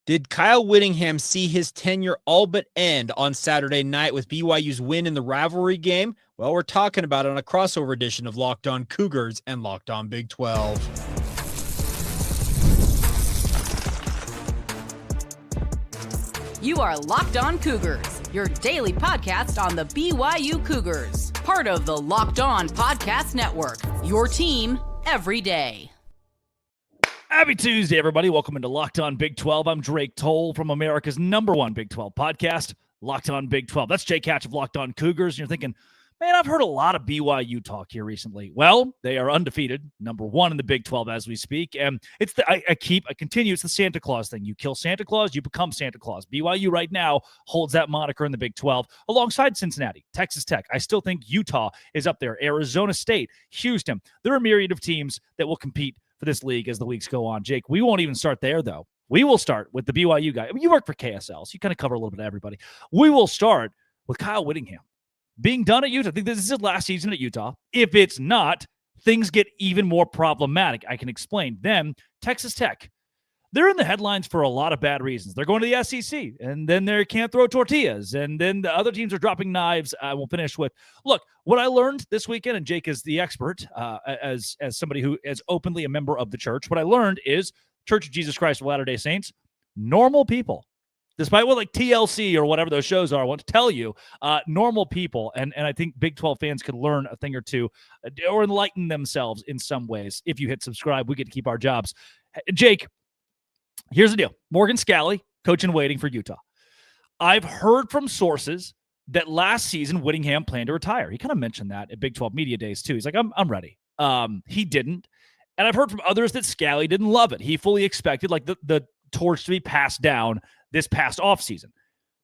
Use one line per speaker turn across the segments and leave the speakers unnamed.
Did Kyle Whittingham see his tenure all but end on Saturday night with BYU's win in the rivalry game? Well, we're talking about it on a crossover edition of Locked On Cougars and Locked On Big 12.
You are Locked On Cougars, your daily podcast on the BYU Cougars, part of the Locked On Podcast Network, your team every day.
Happy Tuesday, everybody. Welcome into Locked On Big 12. I'm Drake Toll from America's #1 Big 12 podcast, Locked On Big 12. That's Jake Hatch of Locked On Cougars. And you're thinking, man, I've heard a lot of BYU talk here recently. Well, they are undefeated, #1 in the Big 12 as we speak. And it's I continue. It's the Santa Claus thing. You kill Santa Claus, you become Santa Claus. BYU right now holds that moniker in the Big 12 alongside Cincinnati, Texas Tech. I still think Utah is up there. Arizona State, Houston. There are a myriad of teams that will compete for this league as the weeks go on. Jake, we won't even start there, though. We will start with the BYU guy. I mean, you work for KSL, so you kind of cover a little bit of everybody. We will start with Kyle Whittingham being done at Utah. I think this is his last season at Utah. If it's not, things get even more problematic. I can explain. Then Texas Tech. They're in the headlines for a lot of bad reasons. They're going to the SEC, and then they can't throw tortillas, and then the other teams are dropping knives. I will finish with, look, what I learned this weekend, and Jake is the expert as somebody who is openly a member of the church. What I learned is Church of Jesus Christ of Latter-day Saints, normal people. Despite what like TLC or whatever those shows are, I want to tell you, normal people, and I think Big 12 fans could learn a thing or two or enlighten themselves in some ways. If you hit subscribe, we get to keep our jobs. Jake, here's the deal. Morgan Scalley, coach in waiting for Utah. I've heard from sources that last season Whittingham planned to retire. He kind of mentioned that at Big 12 Media Days too. He's like, I'm ready. He didn't. And I've heard from others that Scalley didn't love it. He fully expected like the torch to be passed down this past offseason.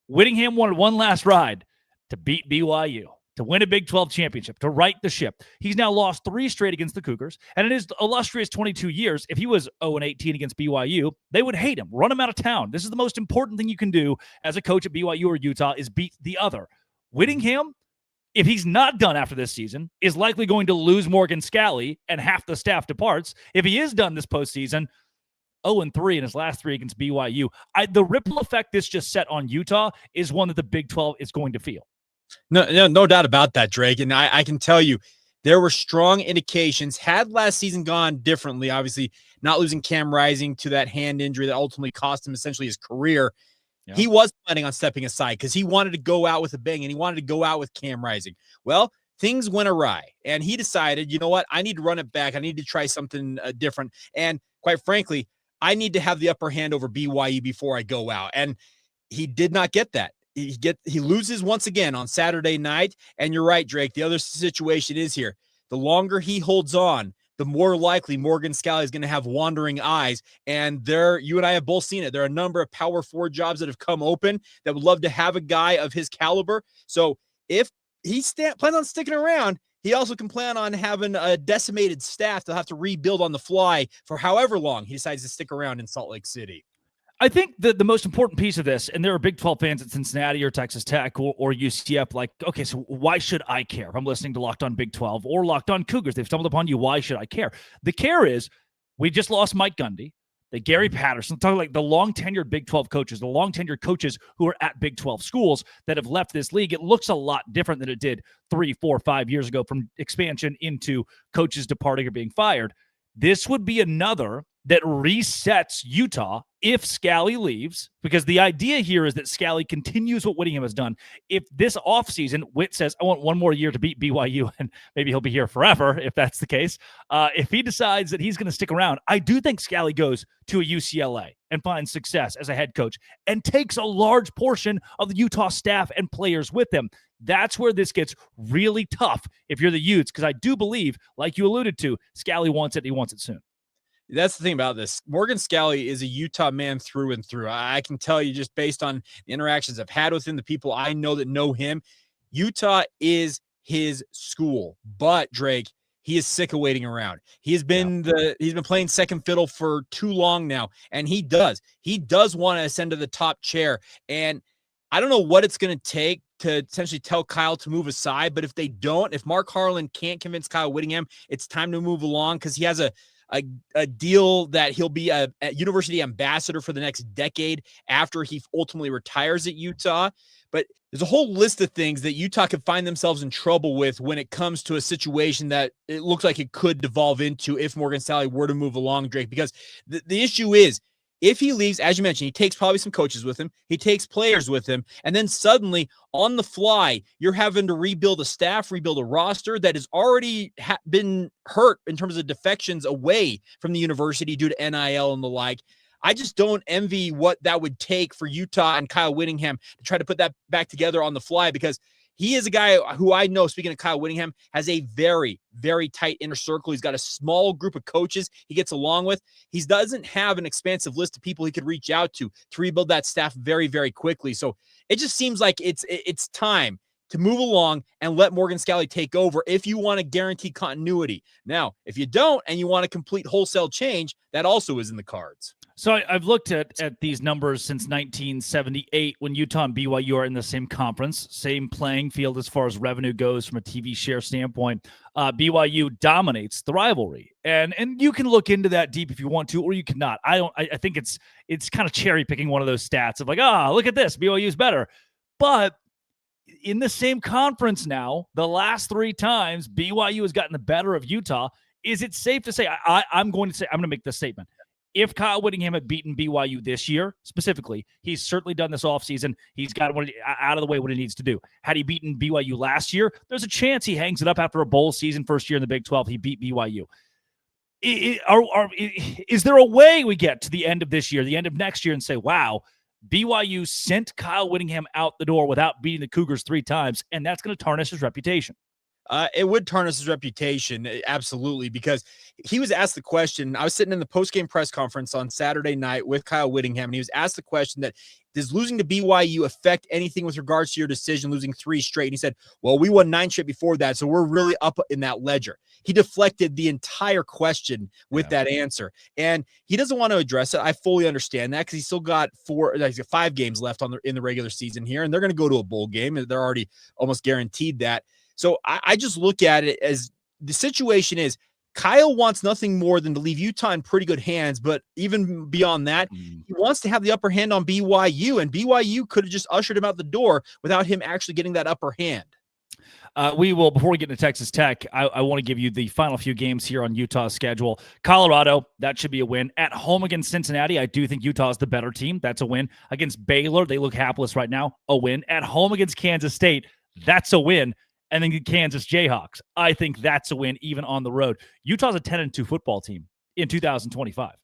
Whittingham wanted one last ride to beat BYU, to win a Big 12 championship, to right the ship. He's now lost 3 straight against the Cougars. And in his illustrious 22 years, if he was 0-18 against BYU, they would hate him, run him out of town. This is the most important thing you can do as a coach at BYU or Utah is beat the other. Whittingham, if he's not done after this season, is likely going to lose Morgan Scalley and half the staff departs. If he is done this postseason, 0-3 in his last 3 against BYU. The ripple effect this just set on Utah is one that the Big 12 is going to feel.
No doubt about that, Drake. And I can tell you, there were strong indications. Had last season gone differently, obviously not losing Cam Rising to that hand injury that ultimately cost him essentially his career, yeah. He was planning on stepping aside because he wanted to go out with a bang and he wanted to go out with Cam Rising. Well, things went awry and he decided, you know what? I need to run it back. I need to try something different. And quite frankly, I need to have the upper hand over BYU before I go out. And he did not get that. He loses once again on Saturday night. And you're right, Drake. The other situation is here. The longer he holds on, the more likely Morgan Scalley is going to have wandering eyes. And you and I have both seen it. There are a number of power forward jobs that have come open that would love to have a guy of his caliber. So if he plans on sticking around, he also can plan on having a decimated staff to have to rebuild on the fly for however long he decides to stick around in Salt Lake City.
I think the most important piece of this, and there are Big 12 fans at Cincinnati or Texas Tech or UCF, like, okay, so why should I care? If I'm listening to Locked On Big 12 or Locked On Cougars, they've stumbled upon you. Why should I care? The care is we just lost Mike Gundy, the Gary Patterson, talking like the long-tenured Big 12 coaches, the long-tenured coaches who are at Big 12 schools that have left this league. It looks a lot different than it did 3, 4, 5 years ago from expansion into coaches departing or being fired. This would be another that resets Utah if Scalley leaves, because the idea here is that Scalley continues what Whittingham has done. If this offseason, Whit says, I want one more year to beat BYU, and maybe he'll be here forever if that's the case. If he decides that he's going to stick around, I do think Scalley goes to a UCLA and finds success as a head coach and takes a large portion of the Utah staff and players with him. That's where this gets really tough if you're the Utes, because I do believe, like you alluded to, Scalley wants it. He wants it soon.
That's the thing about this. Morgan Scalley is a Utah man through and through. I can tell you just based on the interactions I've had with him, the people I know that know him, Utah is his school. But Drake, he is sick of waiting around. He's been playing second fiddle for too long now, and he does want to ascend to the top chair. And I don't know what it's going to take to essentially tell Kyle to move aside, but if Mark Harlan can't convince Kyle Whittingham, it's time to move along because he has a a deal that he'll be a university ambassador for the next decade after he ultimately retires at Utah. But there's a whole list of things that Utah could find themselves in trouble with when it comes to a situation that it looks like it could devolve into if Morgan Stanley were to move along, Drake, because the issue is, if he leaves, as you mentioned, he takes probably some coaches with him, he takes players with him, and then suddenly on the fly, you're having to rebuild a staff, rebuild a roster that has already been hurt in terms of defections away from the university due to NIL and the like. I just don't envy what that would take for Utah and Kyle Whittingham to try to put that back together on the fly, because he is a guy who I know, speaking of Kyle Whittingham, has a very, very tight inner circle. He's got a small group of coaches he gets along with. He doesn't have an expansive list of people he could reach out to rebuild that staff very, very quickly. So it just seems like it's time to move along and let Morgan Scalley take over if you want to guarantee continuity. Now, if you don't and you want a complete wholesale change, that also is in the cards.
So I've looked at these numbers since 1978 when Utah and BYU are in the same conference, same playing field as far as revenue goes from a TV share standpoint. BYU dominates the rivalry, and you can look into that deep if you want to, or you cannot. I think it's kind of cherry picking one of those stats of like, look at this, BYU's better, but in the same conference now, the last 3 times BYU has gotten the better of Utah. Is it safe to say? I'm going to make this statement. If Kyle Whittingham had beaten BYU this year, specifically, he's certainly done this offseason. He's got out of the way what he needs to do. Had he beaten BYU last year, there's a chance he hangs it up after a bowl season, first year in the Big 12. He beat BYU. Is there a way we get to the end of this year, the end of next year, and say, wow, BYU sent Kyle Whittingham out the door without beating the Cougars 3 times, and that's going to tarnish his reputation?
It would tarnish his reputation, absolutely, because he was asked the question. I was sitting in the post-game press conference on Saturday night with Kyle Whittingham, and he was asked the question that, does losing to BYU affect anything with regards to your decision, losing 3 straight? And he said, well, we won 9 straight before that, so we're really up in that ledger. He deflected the entire question with that answer, and he doesn't want to address it. I fully understand that, because he's still got 5 games left in the regular season here, and they're going to go to a bowl game, and they're already almost guaranteed that. So I just look at it as the situation is Kyle wants nothing more than to leave Utah in pretty good hands. But even beyond that, he wants to have the upper hand on BYU, and BYU could have just ushered him out the door without him actually getting that upper hand.
We will, before we get into Texas Tech, I want to give you the final few games here on Utah's schedule. Colorado, that should be a win. At home against Cincinnati, I do think Utah is the better team. That's a win. Against Baylor, they look hapless right now. A win. At home against Kansas State, that's a win. And then the Kansas Jayhawks, I think that's a win even on the road. Utah's a 10-2 football team in 2025.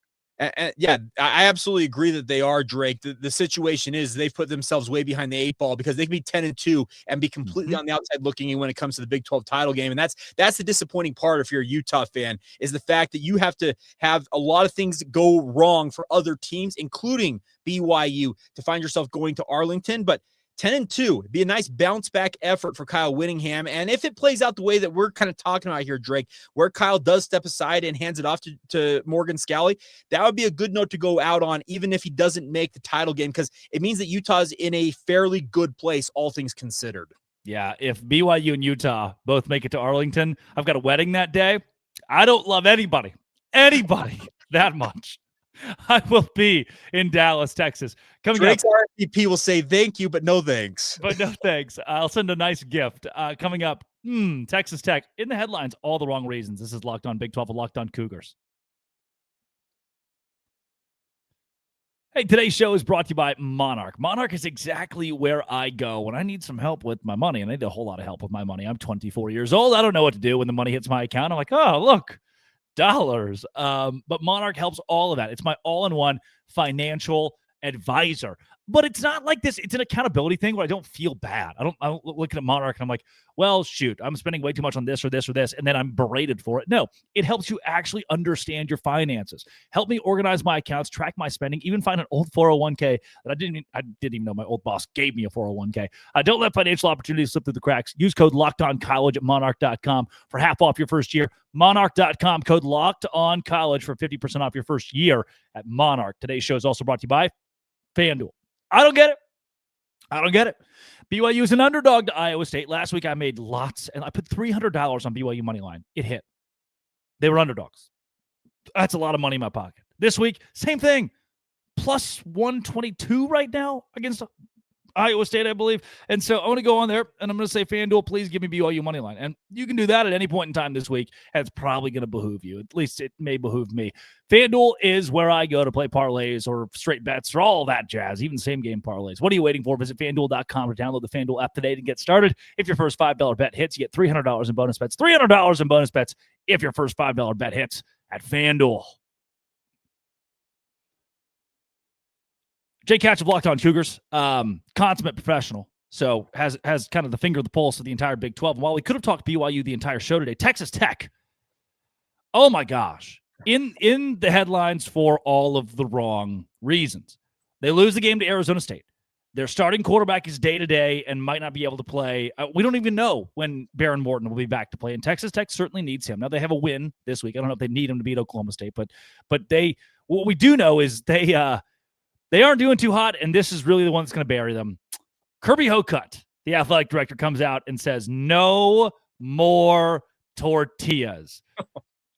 Yeah, I absolutely agree that they are, Drake. The situation is they've put themselves way behind the 8 ball, because they can be 10-2 and be completely on the outside looking in when it comes to the Big 12 title game. And that's the disappointing part if you're a Utah fan, is the fact that you have to have a lot of things go wrong for other teams, including BYU, to find yourself going to Arlington. But 10-2, it'd be a nice bounce back effort for Kyle Whittingham. And if it plays out the way that we're kind of talking about here, Drake, where Kyle does step aside and hands it off to Morgan Scalley, that would be a good note to go out on, even if he doesn't make the title game, because it means that Utah's in a fairly good place, all things considered.
Yeah, if BYU and Utah both make it to Arlington, I've got a wedding that day. I don't love anybody that much. I will be in Dallas, Texas.
Drake's RSVP will say thank you, but no thanks.
But no thanks. I'll send a nice gift. Coming up, Texas Tech in the headlines, all the wrong reasons. This is Locked On Big 12 and Locked On Cougars. Hey, today's show is brought to you by Monarch. Monarch is exactly where I go when I need some help with my money, and I need a whole lot of help with my money. I'm 24 years old. I don't know what to do when the money hits my account. I'm like, oh, look. Dollars. But Monarch helps all of that. It's my all-in-one financial advisor. But it's not like this. It's an accountability thing where I don't feel bad. I don't look at Monarch and I'm like, well, shoot, I'm spending way too much on this or this or this, and then I'm berated for it. No, it helps you actually understand your finances. Help me organize my accounts, track my spending, even find an old 401k that I didn't even know my old boss gave me a 401k. Don't let financial opportunities slip through the cracks. Use code LOCKEDONCollege at monarch.com for half off your first year. Monarch.com, code LOCKEDONCollege for 50% off your first year at Monarch. Today's show is also brought to you by FanDuel. I don't get it. BYU is an underdog to Iowa State. Last week I made lots, and I put $300 on BYU money line. It hit. They were underdogs. That's a lot of money in my pocket. This week, same thing. Plus 122 right now against Iowa State, I believe. And so I'm going to go on there, and I'm going to say, FanDuel, please give me BYU money line. And you can do that at any point in time this week, and it's probably going to behoove you. At least it may behoove me. FanDuel is where I go to play parlays or straight bets or all that jazz, even same-game parlays. What are you waiting for? Visit FanDuel.com or download the FanDuel app today to get started. If your first $5 bet hits, you get $300 in bonus bets. $300 in bonus bets if your first $5 bet hits at FanDuel. Jake Hatch of Locked On Cougars, consummate professional, so has kind of the finger of the pulse of the entire Big 12. And while we could have talked BYU the entire show today, Texas Tech, oh my gosh, in the headlines for all of the wrong reasons. They lose the game to Arizona State. Their starting quarterback is day-to-day and might not be able to play. We don't even know when Baron Morton will be back to play, and Texas Tech certainly needs him. Now, they have a win this week. I don't know if they need him to beat Oklahoma State, but what we do know is they aren't doing too hot, and this is really the one that's going to bury them. Kirby Hocutt, the athletic director, comes out and says, no more tortillas.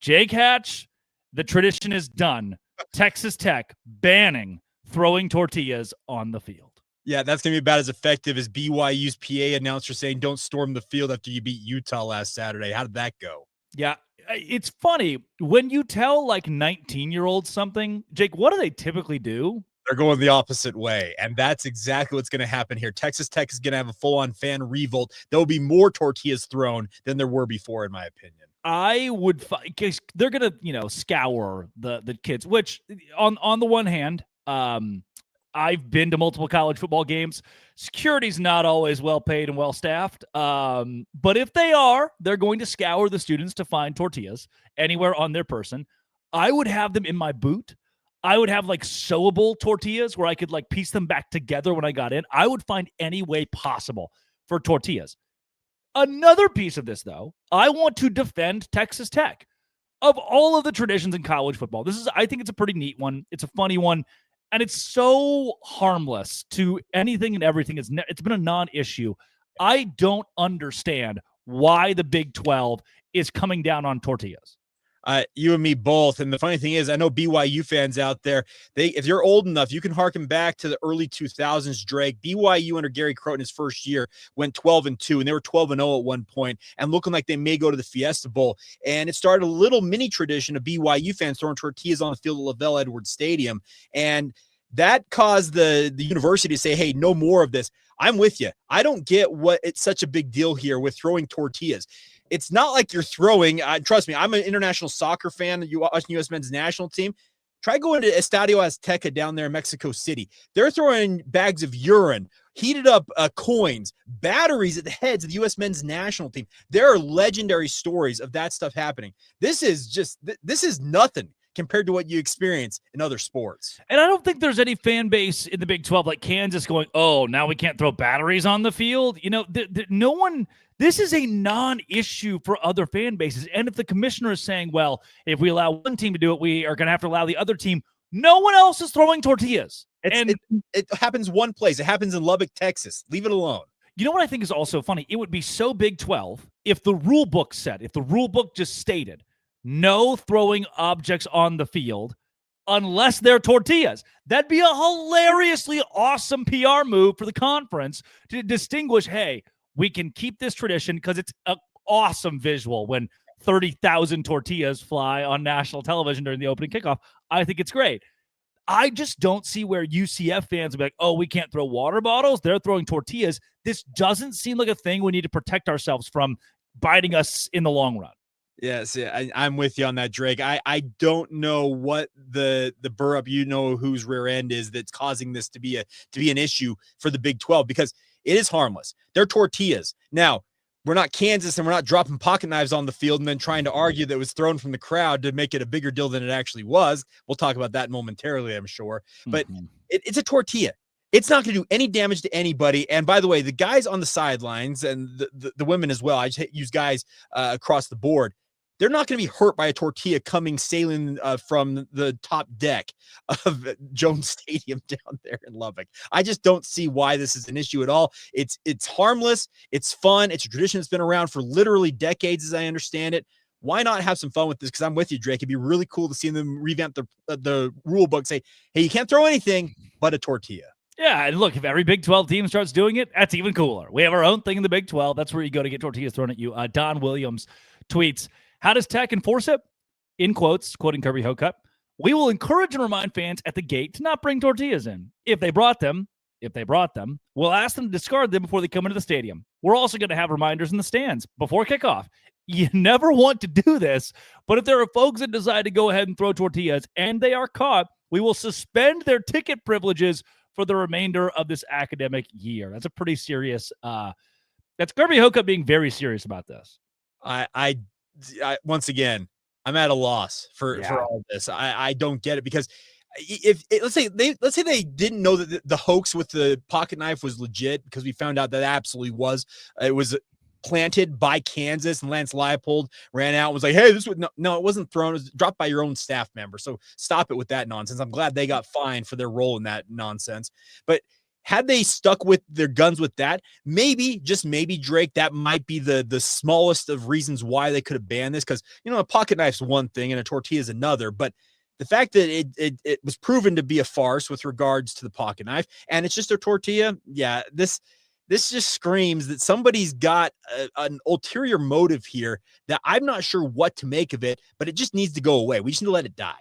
Jake Hatch, the tradition is done. Texas Tech banning throwing tortillas on the field.
Yeah, that's going to be about as effective as BYU's PA announcer saying, don't storm the field after you beat Utah last Saturday. How did that go?
Yeah, it's funny. When you tell, 19-year-olds something, Jake, what do they typically do?
They're going the opposite way, and that's exactly what's going to happen here. Texas Tech is going to have a full-on fan revolt. There will be more tortillas thrown than there were before, in my opinion.
I would, because they're going to, scour the kids, which on the one hand, I've been to multiple college football games. Security's not always well paid and well staffed. But if they are, they're going to scour the students to find tortillas anywhere on their person. I would have them in my boot. I would have sewable tortillas where I could piece them back together when I got in. I would find any way possible for tortillas. Another piece of this, though, I want to defend Texas Tech. Of all of the traditions in college football, I think it's a pretty neat one. It's a funny one. And it's so harmless to anything and everything. It's been a non-issue. I don't understand why the Big 12 is coming down on tortillas.
You and me both. And the funny thing is, I know BYU fans out there, if you're old enough, you can harken back to the early 2000s, Drake. BYU under Gary Crowton his first year went 12-2, and they were 12-0 at one point and looking like they may go to the Fiesta Bowl. And it started a little mini tradition of BYU fans throwing tortillas on the field at LaVell Edwards Stadium. And that caused the university to say, hey, no more of this. I'm with you. I don't get what it's such a big deal here with throwing tortillas. It's not like you're throwing, trust me, I'm an international soccer fan, watching U.S. men's national team. Try going to Estadio Azteca down there in Mexico City. They're throwing bags of urine, heated up coins, batteries at the heads of the U.S. men's national team. There are legendary stories of that stuff happening. This is nothing compared to what you experience in other sports.
And I don't think there's any fan base in the Big 12 like Kansas going, oh, now we can't throw batteries on the field. No one, this is a non-issue for other fan bases. And if the commissioner is saying, well, if we allow one team to do it, we are going to have to allow the other team, no one else is throwing tortillas.
It happens one place. It happens in Lubbock, Texas. Leave it alone.
You know what I think is also funny? It would be so Big 12 if the rule book just stated, no throwing objects on the field unless they're tortillas. That'd be a hilariously awesome PR move for the conference to distinguish, hey, we can keep this tradition because it's an awesome visual when 30,000 tortillas fly on national television during the opening kickoff. I think it's great. I just don't see where UCF fans will be like, oh, we can't throw water bottles. They're throwing tortillas. This doesn't seem like a thing we need to protect ourselves from biting us in the long run.
Yes, yeah, I'm with you on that, Drake. I don't know what the burr up, whose rear end is that's causing this to be an issue for the Big 12 because it is harmless. They're tortillas. Now, we're not Kansas and we're not dropping pocket knives on the field and then trying to argue that it was thrown from the crowd to make it a bigger deal than it actually was. We'll talk about that momentarily, I'm sure. But it's a tortilla. It's not going to do any damage to anybody. And by the way, the guys on the sidelines and the women as well, I just use guys across the board, they're not going to be hurt by a tortilla coming sailing from the top deck of Jones Stadium down there in Lubbock. I just don't see why this is an issue at all. It's harmless. It's fun. It's a tradition that's been around for literally decades, as I understand it. why not have some fun with this? Because I'm with you, Drake. It'd be really cool to see them revamp the rule book. Say, hey, you can't throw anything but a tortilla.
Yeah, and look, if every Big 12 team starts doing it, that's even cooler. We have our own thing in the Big 12. That's where you go to get tortillas thrown at you. Don Williams tweets, how does Tech enforce it? In quotes, quoting Kirby Hocutt, we will encourage and remind fans at the gate to not bring tortillas in. If they brought them, we'll ask them to discard them before they come into the stadium. We're also going to have reminders in the stands before kickoff. You never want to do this, but if there are folks that decide to go ahead and throw tortillas and they are caught, we will suspend their ticket privileges for the remainder of this academic year. That's a pretty serious, that's Kirby Hocutt being very serious about this.
I once again, I'm at a loss for all of this. I don't get it, because if let's say they didn't know that the hoax with the pocket knife was legit, because we found out that absolutely was. It was planted by Kansas, and Lance Leipold ran out and was like, hey, this would no, it wasn't thrown. It was dropped by your own staff member. So stop it with that nonsense. I'm glad they got fined for their role in that nonsense. But had they stuck with their guns with that, maybe, just maybe, Drake, that might be the smallest of reasons why they could have banned this. Because, a pocket knife's one thing and a tortilla is another. But the fact that it was proven to be a farce with regards to the pocket knife, and it's just a tortilla, yeah, this just screams that somebody's got an ulterior motive here that I'm not sure what to make of it, but it just needs to go away. We just need to let it die.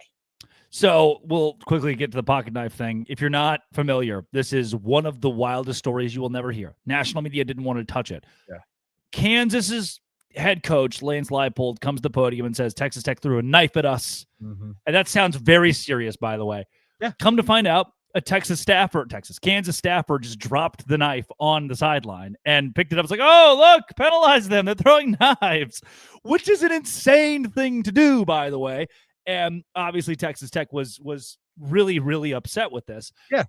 So we'll quickly get to the pocket knife thing. If you're not familiar, this is one of the wildest stories you will never hear. National media didn't want to touch it.
Yeah.
Kansas's head coach, Lance Leipold, comes to the podium and says, Texas Tech threw a knife at us. Mm-hmm. And that sounds very serious, by the way.
Yeah.
Come to find out, a Kansas staffer just dropped the knife on the sideline and picked it up. It's like, oh, look, penalize them. They're throwing knives, which is an insane thing to do, by the way. And obviously Texas Tech was really, really upset with this.
Yeah.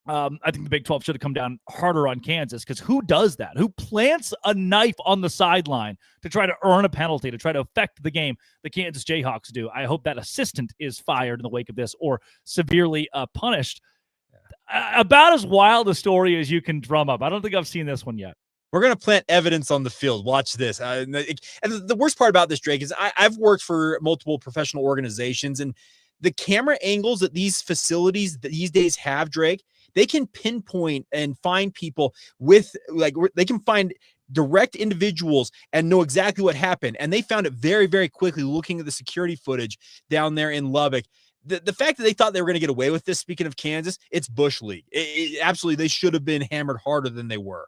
I think the Big 12 should have come down harder on Kansas, because who does that? Who plants a knife on the sideline to try to earn a penalty, to try to affect the game? The Kansas Jayhawks do. I hope that assistant is fired in the wake of this or severely punished. About as wild a story as you can drum up. I don't think I've seen this one yet.
We're going to plant evidence on the field. Watch this. And the worst part about this, Drake, is I've worked for multiple professional organizations, and the camera angles that these facilities these days have, Drake, they can pinpoint and find people with, like, they can find direct individuals and know exactly what happened. And they found it very, very quickly looking at the security footage down there in Lubbock. The fact that they thought they were going to get away with this, speaking of Kansas, it's Bush League. Absolutely, they should have been hammered harder than they were.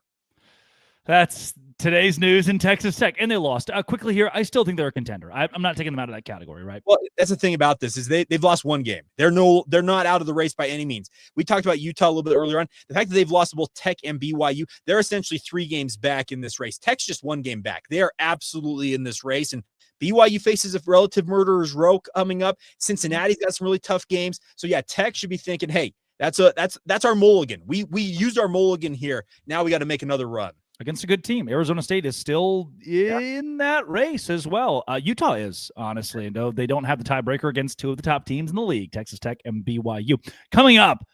That's today's news in Texas Tech, and they lost. Quickly here, I still think they're a contender. I'm not taking them out of that category, right?
Well, that's the thing about this, is they've lost one game. They're not out of the race by any means. We talked about Utah a little bit earlier on. The fact that they've lost to both Tech and BYU, they're essentially 3 games back in this race. Tech's just 1 game back. They are absolutely in this race, and BYU faces a relative murderer's row coming up. Cincinnati's got some really tough games. So yeah, Tech should be thinking, hey, that's our mulligan. We used our mulligan here. Now we got to make another run
against a good team. Arizona State is still in that race as well. Utah is, honestly, though they don't have the tiebreaker against 2 of the top teams in the league, Texas Tech and BYU. Coming up,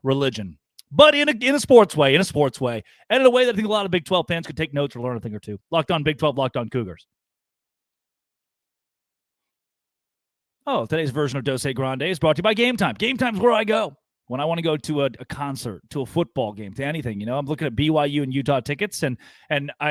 religion, but in a sports way, and in a way that I think a lot of Big 12 fans could take notes or learn a thing or two. Locked On Big 12, Locked On Cougars. Oh, today's version of Dose Grande is brought to you by Game Time. Game Time's where I go when I want to go to a concert, to a football game, to anything. I'm looking at BYU and Utah tickets, and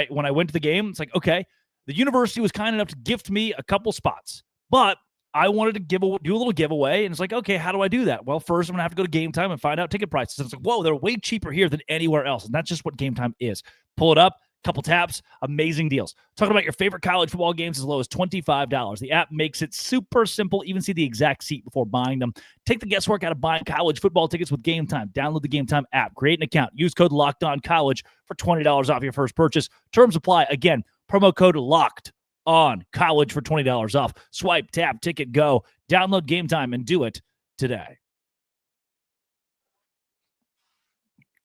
when I went to the game, it's like, okay, the university was kind enough to gift me a couple spots, but I wanted to do a little giveaway, and it's like, okay, how do I do that? Well, first I'm going to have to go to Game Time and find out ticket prices. And it's like, whoa, they're way cheaper here than anywhere else, and that's just what Game Time is. Pull it up, couple taps, amazing deals. Talking about your favorite college football games as low as $25. The app makes it super simple. Even see the exact seat before buying them. Take the guesswork out of buying college football tickets with Game Time. Download the Game Time app. Create an account. Use code LOCKEDONCollege for $20 off your first purchase. Terms apply. Again, promo code LOCKEDONCollege for $20 off. Swipe, tap, ticket, go. Download Game Time and do it today.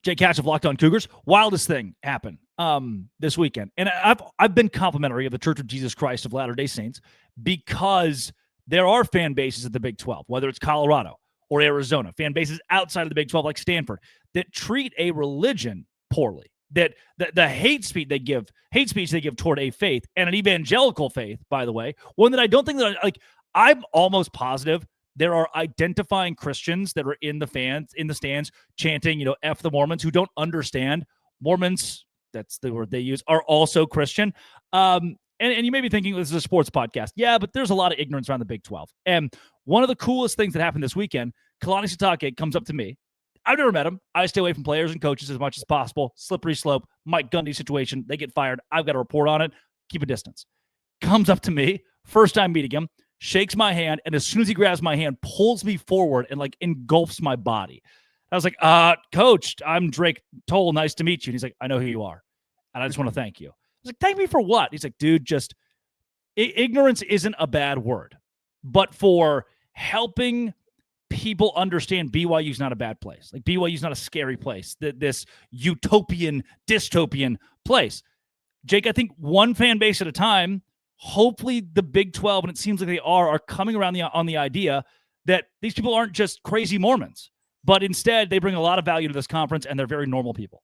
Jake Hatch of Locked On Cougars. Wildest thing happened this weekend. And I've been complimentary of the Church of Jesus Christ of Latter-day Saints because there are fan bases at the Big 12, whether it's Colorado or Arizona, fan bases outside of the Big 12 like Stanford, that treat a religion poorly. that the hate speech they give toward a faith, and an evangelical faith, by the way, one that I don't think that I'm almost positive there are identifying Christians that are in the stands chanting, F the Mormons, who don't understand Mormons, that's the word they use, are also Christian. And you may be thinking this is a sports podcast. Yeah, but there's a lot of ignorance around the Big 12. And one of the coolest things that happened this weekend, Kalani Sitake comes up to me. I've never met him. I stay away from players and coaches as much as possible. Slippery slope, Mike Gundy situation. They get fired. I've got to report on it. Keep a distance. Comes up to me, first time meeting him, shakes my hand, and as soon as he grabs my hand, pulls me forward and engulfs my body. I was like, Coach, I'm Drake Toll. Nice to meet you. And he's like, I know who you are. And I just want to thank you. I was like, thank me for what? He's like, dude, just ignorance isn't a bad word, but for helping people understand BYU's not a bad place. BYU's not a scary place. This utopian, dystopian place. Jake, I think one fan base at a time, hopefully the Big 12, and it seems like they are coming around on the idea that these people aren't just crazy Mormons, but instead they bring a lot of value to this conference, and they're very normal people.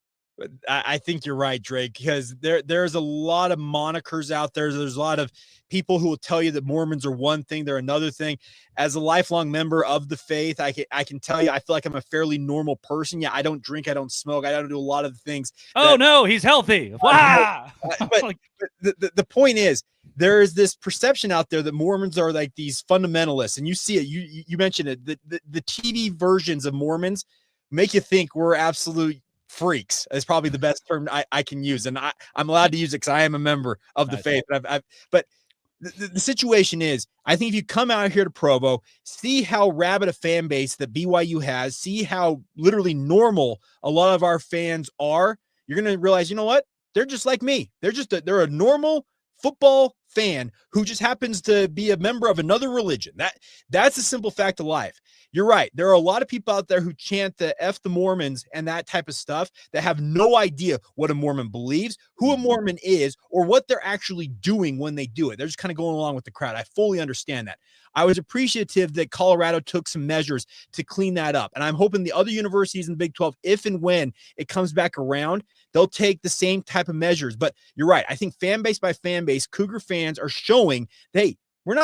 I think you're right, Drake, because there's a lot of monikers out there. There's a lot of people who will tell you that Mormons are one thing, they're another thing. As a lifelong member of the faith, I can tell you, I feel like I'm a fairly normal person. Yeah, I don't drink, I don't smoke, I don't do a lot of the things.
No, he's healthy. Wow.
But the point is, there is this perception out there that Mormons are like these fundamentalists, and you see it. You mentioned it. The TV versions of Mormons make you think we're absolute freaks. Is probably the best term I can use, and I'm allowed to use it because I am a member of the faith. But the situation is, I think if you come out here to Provo, see how rabid a fan base that BYU has, see how literally normal a lot of our fans are, you're going to realize, you know what? They're just like me. They're a normal football fan who just happens to be a member of another religion. That's a simple fact of life. You're right. There are a lot of people out there who chant the F the Mormons and that type of stuff that have no idea what a Mormon believes, who a Mormon is, or what they're actually doing when they do it. They're just kind of going along with the crowd. I fully understand that. I was appreciative that Colorado took some measures to clean that up. And I'm hoping the other universities in the Big 12, if and when it comes back around, they'll take the same type of measures. But you're right. I think fan base by fan base, Cougar fans are showing, hey, we're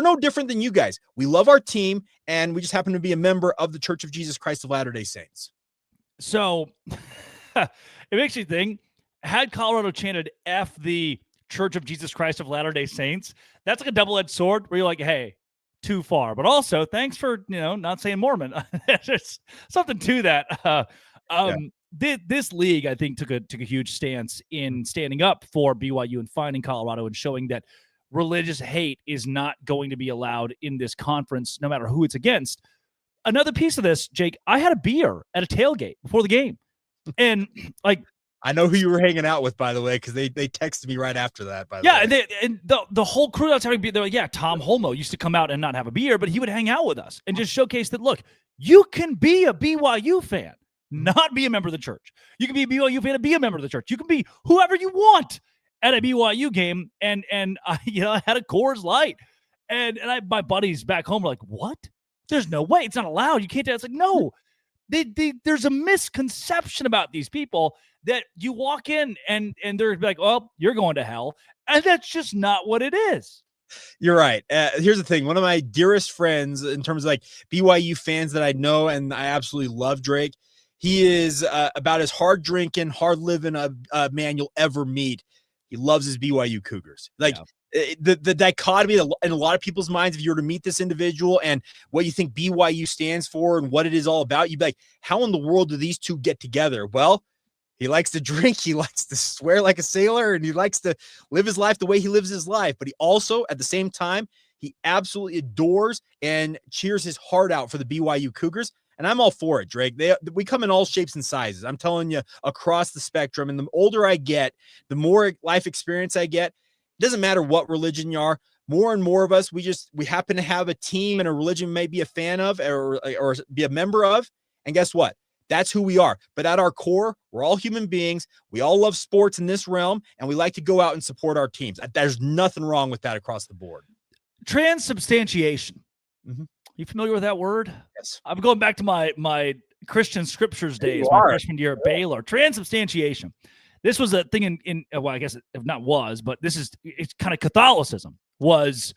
no different than you guys. We love our team, and we just happen to be a member of the Church of Jesus Christ of Latter-day Saints.
So it makes you think, had Colorado chanted F the Church of Jesus Christ of Latter-day Saints, that's like a double-edged sword where you're like, hey, too far. But also, thanks for, not saying Mormon. There's something to that. This league, I think, took a huge stance in standing up for BYU and finding Colorado and showing that religious hate is not going to be allowed in this conference, no matter who it's against. Another piece of this, Jake, I had a beer at a tailgate before the game. And
I know who you were hanging out with, by the way, because they texted me right after that, by the way.
And the whole crew that's having beer, they're like, yeah, Tom Holmoe used to come out and not have a beer, but he would hang out with us and just showcase that, look, you can be a BYU fan, not be a member of the church. You can be a BYU fan and be a member of the church. You can be whoever you want at a BYU game, and I had a Coors Light, and my buddies back home were like, "What? There's no way. It's not allowed. You can't." It's like, no, there's a misconception about these people that you walk in and they're like, "Well, you're going to hell," and that's just not what it is.
You're right. Here's the thing. One of my dearest friends, in terms of BYU fans that I know and I absolutely love, Drake. He is about as hard drinking, hard living a man you'll ever meet. He loves his BYU Cougars. The dichotomy in a lot of people's minds, if you were to meet this individual and what you think BYU stands for and what it is all about, you'd be like, how in the world do these two get together? Well, he likes to drink, he likes to swear like a sailor, and he likes to live his life the way he lives his life. But he also, at the same time, he absolutely adores and cheers his heart out for the BYU Cougars. And I'm all for it, Drake. We come in all shapes and sizes. I'm telling you, across the spectrum. And the older I get, the more life experience I get. It doesn't matter what religion you are. More and more of us, we happen to have a team and a religion we may be a fan of or be a member of. And guess what? That's who we are. But at our core, we're all human beings. We all love sports in this realm, and we like to go out and support our teams. There's nothing wrong with that across the board.
Transubstantiation. Mm-hmm. You familiar with that word?
Yes.
I'm going back to my Christian scriptures days, my freshman year at Baylor. Transubstantiation. this was a thing in well, I guess if not was, but it's kind of Catholicism was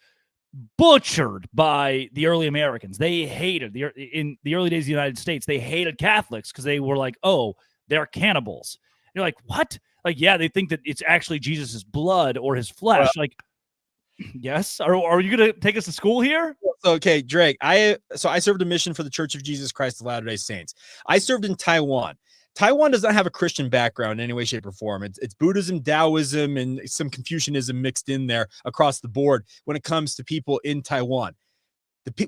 butchered by the early Americans. They hated in the early days of the United States. They hated Catholics because they were like, oh, they're cannibals. And you're like, what? Like, yeah, they think that it's actually Jesus's blood or his flesh. Like, yes. Are you going to take us to school here?
Okay, Drake. I served a mission for the Church of Jesus Christ of Latter-day Saints. I served in Taiwan. Taiwan does not have a Christian background in any way, shape, or form. It's Buddhism, Taoism, and some Confucianism mixed in there across the board when it comes to people in Taiwan.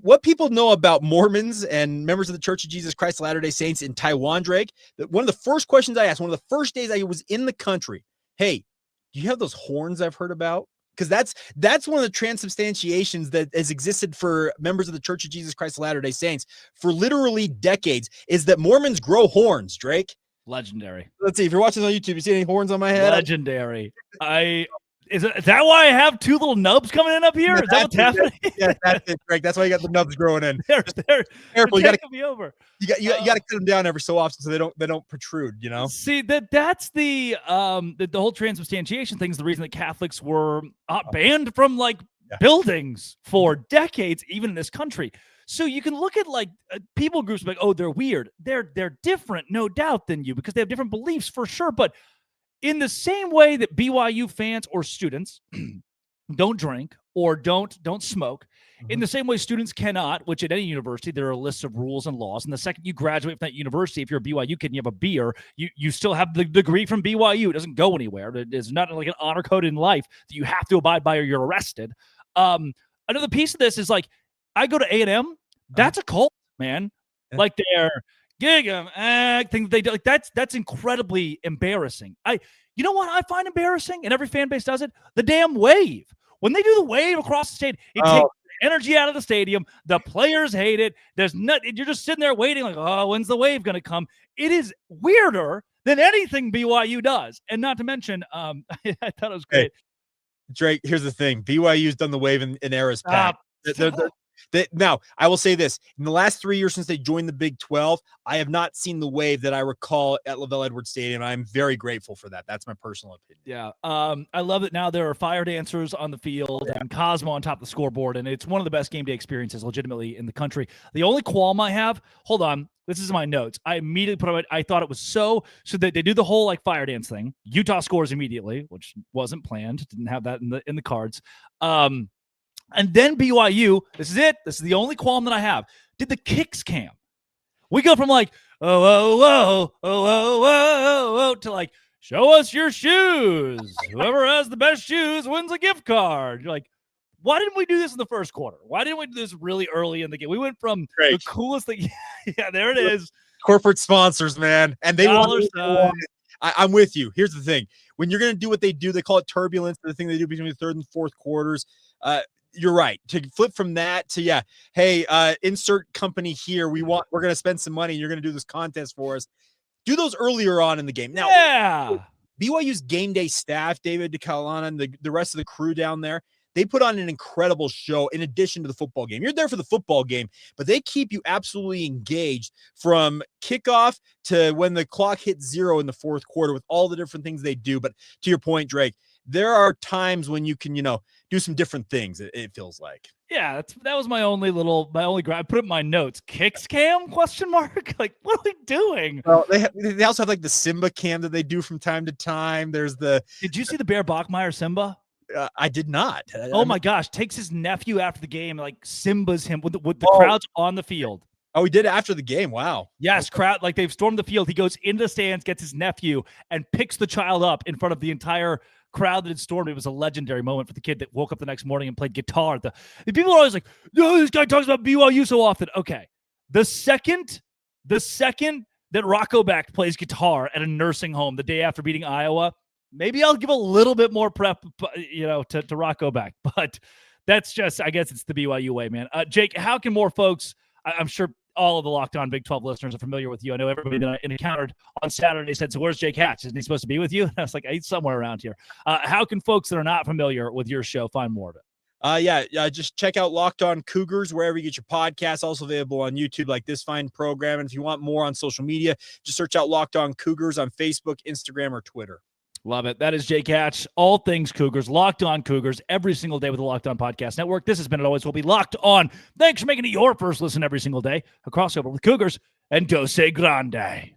What people know about Mormons and members of the Church of Jesus Christ of Latter-day Saints in Taiwan, Drake, one of the first questions I asked, one of the first days I was in the country, hey, do you have those horns I've heard about? Because that's one of the transubstantiations that has existed for members of the Church of Jesus Christ of Latter-day Saints for literally decades, is that Mormons grow horns, Drake.
Legendary.
Let's see. If you're watching on YouTube, you see any horns on my head?
Legendary. Is that why I have two little nubs coming in up here? Is that what's happening?
Yeah, that's it, Greg. That's why you got the nubs growing in.
They're
careful. You got
to be over.
You got to cut them down every so often so they don't protrude. You know.
See that's the whole transubstantiation thing is the reason that Catholics were banned from buildings for decades, even in this country. So you can look at people groups like, oh, they're weird. They're different, no doubt, than you because they have different beliefs for sure, but. In the same way that BYU fans or students don't drink or don't smoke, in the same way students cannot, which at any university, there are lists of rules and laws. And the second you graduate from that university, if you're a BYU kid and you have a beer, you still have the degree from BYU. It doesn't go anywhere. It's not like an honor code in life that you have to abide by or you're arrested. Another piece of this is I go to A&M. That's a cult, man. Yeah. They're gig 'em, things they do. That's incredibly embarrassing. You know what I find embarrassing, and every fan base does it? The damn wave. When they do the wave across the stadium, it takes the energy out of the stadium. The players hate it. You're just sitting there waiting, oh, when's the wave going to come? It is weirder than anything BYU does, and not to mention, I thought it was great.
Hey, Drake, here's the thing: BYU's done the wave in eras past. Now, I will say this. In the last 3 years since they joined the Big 12, I have not seen the wave that I recall at LaVell Edwards Stadium. I'm very grateful for that. That's my personal opinion.
Yeah. I love that now there are fire dancers on the field and Cosmo on top of the scoreboard, and it's one of the best game day experiences legitimately in the country. The only qualm I have, hold on, this is my notes. I immediately put it, I thought it was so that they do the whole fire dance thing. Utah scores immediately, which wasn't planned. Didn't have that in the cards. And then BYU, this is it. This is the only qualm that I have. Did the kicks cam? We go from to show us your shoes. Whoever has the best shoes wins a gift card. You're like, why didn't we do this in the first quarter? Why didn't we do this really early in the game? We went from the coolest thing. Yeah, there it is.
Corporate sponsors, man. And they want. I'm with you. Here's the thing. When you're going to do what they do, they call it turbulence. The thing they do between the third and fourth quarters. You're right. To flip from that to, hey, insert company here. We're going to spend some money. And you're going to do this contest for us. Do those earlier on in the game. Now, BYU's game day staff, David DeCalana and the rest of the crew down there, they put on an incredible show in addition to the football game. You're there for the football game, but they keep you absolutely engaged from kickoff to when the clock hits 0 in the fourth quarter with all the different things they do. But to your point, Drake, there are times when you can, do some different things. It feels like.
Yeah, that was my only grab. I put it in my notes. Kicks cam ? What are we doing?
Well, they also have the Simba cam that they do from time to time. There's
Did you see the Bear Bachmeier Simba?
I did not.
Oh my gosh! Takes his nephew after the game, Simba's him with the crowds on the field.
Oh, he did after the game. Wow.
Yes, crowd they've stormed the field. He goes into the stands, gets his nephew, and picks the child up in front of the entire crowd that had stormed. It was a legendary moment for the kid that woke up the next morning and played guitar. The people are always like, "No, this guy talks about BYU so often." Okay, the second that Rocco Beck plays guitar at a nursing home the day after beating Iowa, maybe I'll give a little bit more prep, to Rocco Beck. But that's just, I guess it's the BYU way, man. Jake, how can more folks? I'm sure all of the Locked On Big 12 listeners are familiar with you. I know everybody that I encountered on Saturday said, so where's Jake Hatch? Isn't he supposed to be with you? And I was like, he's somewhere around here. How can folks that are not familiar with your show find more of it?
Just check out Locked On Cougars wherever you get your podcasts. Also available on YouTube like this fine program. And if you want more on social media, just search out Locked On Cougars on Facebook, Instagram, or Twitter.
Love it. That is Jake Hatch. All things Cougars, Locked On Cougars, every single day with the Locked On Podcast Network. This has been, it always will be, Locked On. Thanks for making it your first listen every single day. A crossover with Cougars, and Go Say Grande.